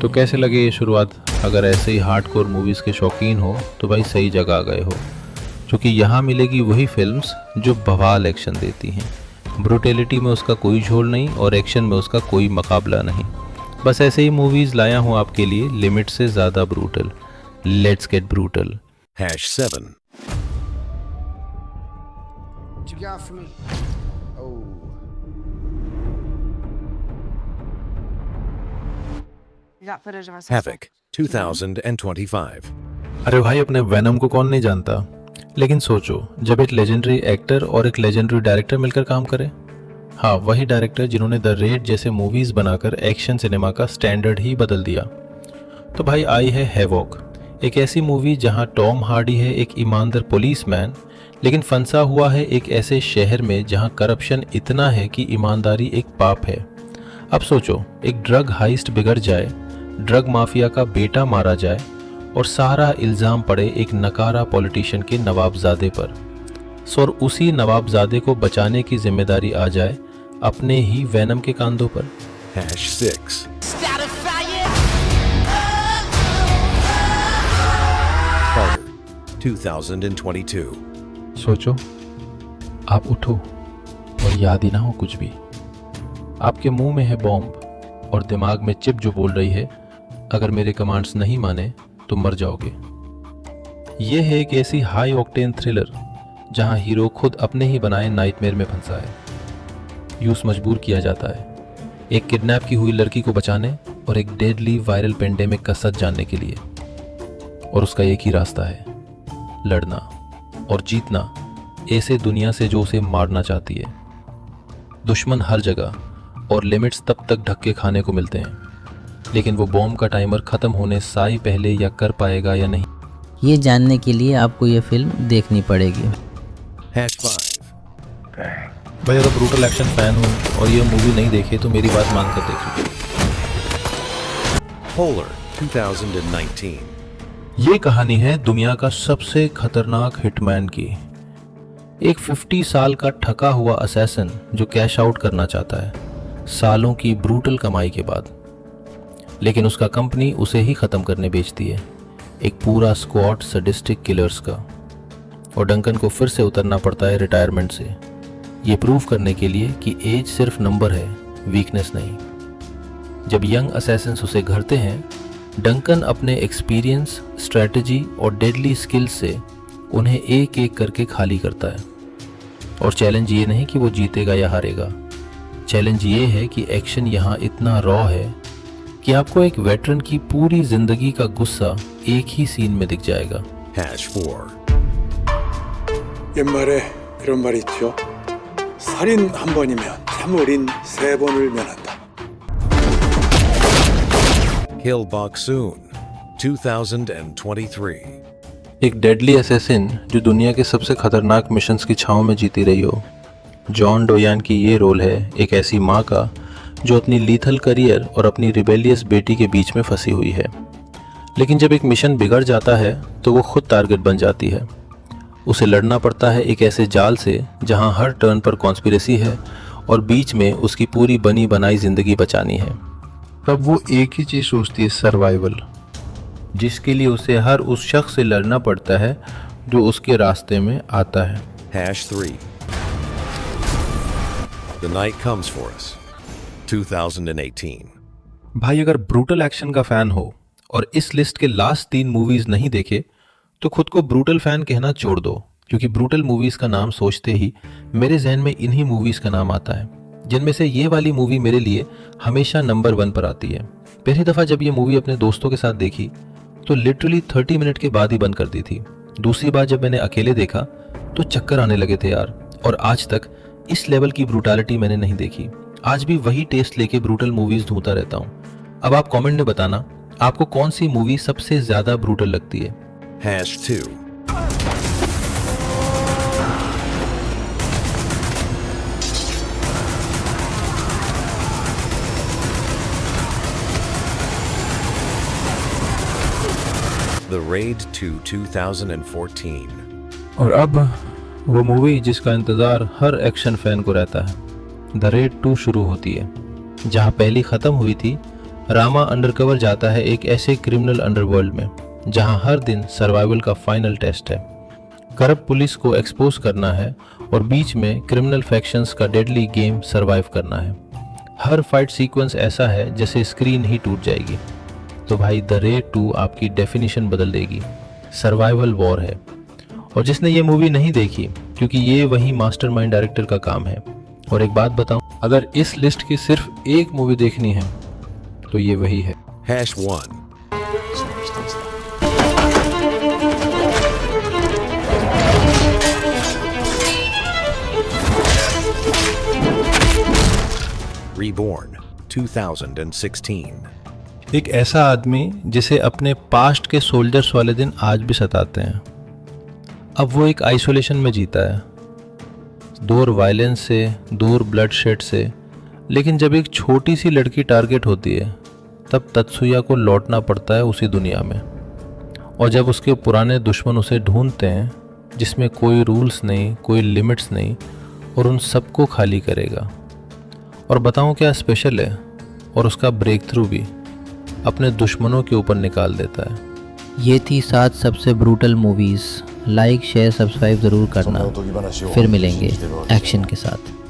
तो कैसे लगे ये शुरुआत? अगर ऐसे ही हार्डकोर मूवीज़ के शौकीन हो तो भाई सही जगह आ गए हो, क्योंकि यहाँ मिलेगी वही फिल्म्स जो बवाल एक्शन देती हैं। ब्रूटेलिटी में उसका कोई झोल नहीं और एक्शन में उसका कोई मुकाबला नहीं। बस ऐसे ही मूवीज़ लाया हूँ आपके लिए, लिमिट से ज़्यादा brutal. Let's get brutal. #7. What you got for me? Oh. You got footage of us. Havoc, 2025. अरे भाई, अपने वेनम को कौन नहीं जानता? लेकिन सोचो, जब एक लेजेंडरी एक्टर और एक लेजेंडरी डायरेक्टर मिलकर काम करें। हाँ, वही डायरेक्टर जिन्होंने द रेड जैसे मूवीज़ बनाकर एक्शन सिनेमा का स्टैंडर्ड ही बदल दिया। तो भाई आई है हैवॉक, एक ऐसी मूवी जहां टॉम हार्डी है एक ईमानदार पुलिसमैन, लेकिन फंसा हुआ है एक ऐसे शहर में जहां करप्शन इतना है कि ईमानदारी एक पाप है। अब सोचो, एक ड्रग हाइस्ट बिगड़ जाए, ड्रग माफिया का बेटा मारा जाए और सारा इल्ज़ाम पड़े एक नकारा पॉलिटिशियन के नवाबजादे पर। और उसी नवाबजादे को बचाने की जिम्मेदारी आ जाए अपने ही वेनम के कांधों पर। #6. Carter, 2022. सोचो, आप उठो और याद ही ना हो कुछ भी। आपके मुंह में है बॉम्ब और दिमाग में चिप जो बोल रही है, अगर मेरे कमांड्स नहीं माने तो मर जाओगे। ये है एक ऐसी हाई ऑक्टेन थ्रिलर जहां हीरो खुद अपने ही बनाए नाइटमेयर में फंसा है। यूं मजबूर किया जाता है एक किडनैप की हुई लड़की को बचाने और एक डेडली वायरल पेंडेमिक का सच जानने के लिए। और उसका एक ही रास्ता है, लड़ना और जीतना ऐसे दुनिया से जो उसे मारना चाहती है। दुश्मन हर जगह और लिमिट्स तब तक धक्के खाने को मिलते हैं, लेकिन वो बॉम्ब का टाइमर खत्म होने साई पहले या कर पाएगा या नहीं, ये जानने के लिए आपको ये फिल्म देखनी पड़ेगी। #5. भाई अगर ब्रूटल एक्शन फैन हो और ये मूवी नहीं देखे तो मेरी बात मानकर देखिए। Polar, 2019. ये कहानी है दुनिया का सबसे खतरनाक हिटमैन की। एक 50 साल का ठका हुआ असैसिन जो कैश आउट करना चाहता है सालों की ब्रूटल कमाई के बाद, लेकिन उसका कंपनी उसे ही खत्म करने बेचती है, एक पूरा स्क्वाड सडिस्टिक किलर्स का। और डंकन को फिर से उतरना पड़ता है रिटायरमेंट से, ये प्रूव करने के लिए कि एज सिर्फ नंबर है, वीकनेस नहीं। जब यंग असैसिन्स उसे घरते हैं, डंकन अपने एक्सपीरियंस, स्ट्रैटेजी और डेडली स्किल्स से उन्हें एक एक करके खाली करता है। और चैलेंज ये नहीं कि वो जीतेगा या हारेगा, चैलेंज ये है कि एक्शन यहाँ इतना रॉ है कि आपको एक वेटरन की पूरी जिंदगी का गुस्सा एक ही सीन में दिख जाएगा। #4. 옛말에 이런 말이 있죠. 살인 한 번이면 참을인 3번을 면한다. Kill Boksoon, 2023. एक डेडली असैसिन जो दुनिया के सबसे खतरनाक मिशंस की छांव में जीती रही हो। जॉन डोयान की ये रोल है एक ऐसी माँ का जो अपनी लीथल करियर और अपनी रिबेलियस बेटी के बीच में फंसी हुई है, लेकिन जब एक मिशन बिगड़ जाता है तो वो खुद टारगेट बन जाती है। उसे लड़ना पड़ता है एक ऐसे जाल से जहां हर टर्न पर कॉन्स्पिरेसी है और बीच में उसकी पूरी बनी बनाई जिंदगी बचानी है। तब वो एक ही चीज़ सोचती है, सर्वाइवल, जिसके लिए उसे हर उस शख्स से लड़ना पड़ता है जो उसके रास्ते में आता है। #3. The Night Comes For Us, 2018. भाई अगर ब्रूटल एक्शन का फैन हो और इस लिस्ट के लास्ट 3 मूवीज नहीं देखे तो खुद को ब्रूटल फैन कहना छोड़ दो, क्योंकि ब्रूटल मूवीज का नाम सोचते ही मेरे जहन में इन्हीं मूवीज का नाम आता है, जिनमें से ये वाली मूवी मेरे लिए हमेशा नंबर 1 पर आती है। पहली दफ़ा जब ये मूवी अपने दोस्तों के साथ देखी तो लिटरली 30 मिनट के बाद ही बंद कर दी थी। दूसरी बार जब मैंने अकेले देखा तो चक्कर आने लगे थे यार। और आज तक इस लेवल की ब्रूटैलिटी मैंने नहीं देखी। आज भी वही टेस्ट लेके ब्रूटल मूवीज ढूंढता रहता हूँ। अब आप कमेंट में बताना आपको कौन सी मूवी सबसे ज्यादा ब्रूटल लगती है। #2. The Raid 2, 2014. और अब वो मूवी जिसका इंतजार हर एक्शन फैन को रहता है, द रेड 2 शुरू होती है। जहां पहली खत्म हुई थी रामा अंडरकवर जाता है एक ऐसे क्रिमिनल अंडरवर्ल्ड में जहां हर दिन सर्वाइवल का फाइनल टेस्ट है। करप्ट पुलिस को एक्सपोज करना है और बीच में क्रिमिनल फैक्शंस का डेडली गेम सरवाइव करना है। हर फाइट सीक्वेंस ऐसा है जैसे स्क्रीन ही टूट जाएगी। तो भाई द रेड 2 आपकी डेफिनेशन बदल देगी। सर्वाइवल वॉर है। और जिसने ये मूवी नहीं देखी, क्योंकि ये वही मास्टरमाइंड डायरेक्टर का काम है। और एक बात बताऊं, अगर इस लिस्ट की सिर्फ एक मूवी देखनी है तो ये वही है। #1. Reborn, 2016. एक ऐसा आदमी जिसे अपने पास्ट के सोल्जर्स वाले दिन आज भी सताते हैं। अब वो एक आइसोलेशन में जीता है, दूर वायलेंस से, दूर ब्लडशेड से। लेकिन जब एक छोटी सी लड़की टारगेट होती है तब तत्सुया को लौटना पड़ता है उसी दुनिया में। और जब उसके पुराने दुश्मन उसे ढूंढते हैं जिसमें कोई रूल्स नहीं, कोई लिमिट्स नहीं, और उन सबको खाली करेगा। और बताऊं क्या स्पेशल है, और उसका ब्रेक थ्रू भी अपने दुश्मनों के ऊपर निकाल देता है। ये थी 7 सबसे brutal movies. Like share subscribe ज़रूर करना। फिर मिलेंगे एक्शन के साथ।